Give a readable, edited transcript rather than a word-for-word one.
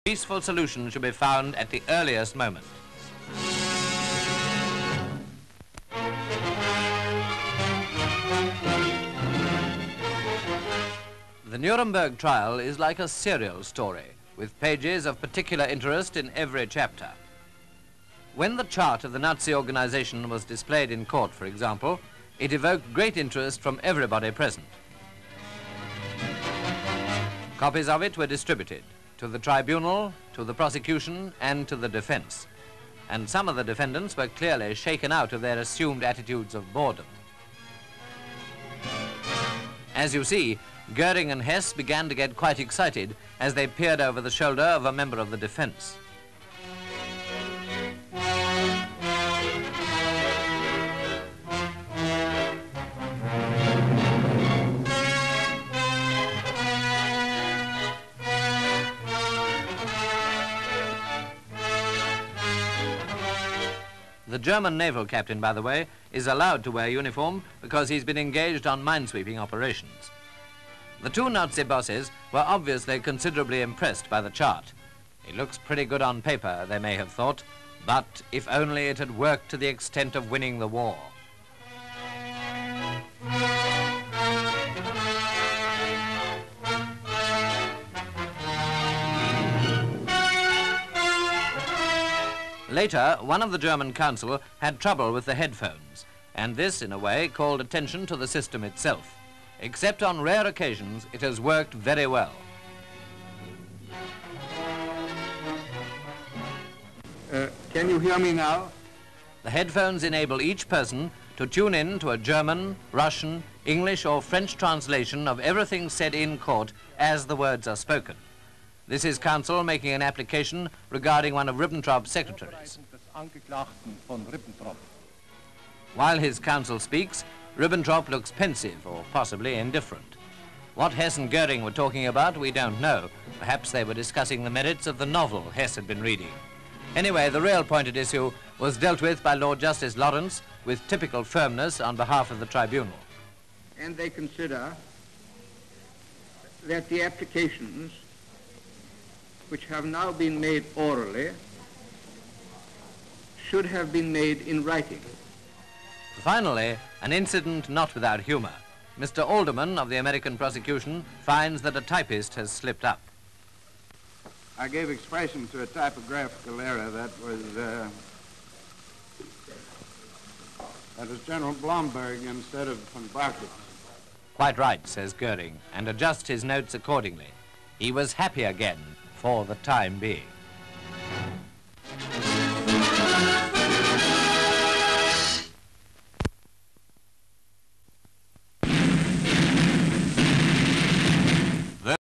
peaceful solution should be found at the earliest moment. The Nuremberg trial is like a serial story, with pages of particular interest in every chapter. When the chart of the Nazi organization was displayed in court, for example, it evoked great interest from everybody present. Copies of it were distributed to the tribunal, to the prosecution, and to the defense. And some of the defendants were clearly shaken out of their assumed attitudes of boredom. As you see, Goering and Hess began to get quite excited as they peered over the shoulder of a member of the defense. The German naval captain, by the way, is allowed to wear uniform because he's been engaged on minesweeping operations. The two Nazi bosses were obviously considerably impressed by the chart. It looks pretty good on paper, they may have thought, but if only it had worked to the extent of winning the war. Later, one of the German council had trouble with the headphones, and this, in a way, called attention to the system itself. Except on rare occasions, it has worked very well. Can you hear me now? The headphones enable each person to tune in to a German, Russian, English or French translation of everything said in court as the words are spoken. This is counsel making an application regarding one of Ribbentrop's secretaries. While his counsel speaks, Ribbentrop looks pensive or possibly indifferent. What Hess and Goering were talking about, we don't know. Perhaps they were discussing the merits of the novel Hess had been reading. Anyway, the real point at issue was dealt with by Lord Justice Lawrence with typical firmness on behalf of the tribunal. And they consider that the applications which have now been made orally should have been made in writing. Finally, an incident not without humor. Mr. Alderman of the American prosecution finds that a typist has slipped up. I gave expression to a typographical error that was General Blomberg instead of von Bartels. Quite right, says Goering, and adjusts his notes accordingly. He was happy again for the time being.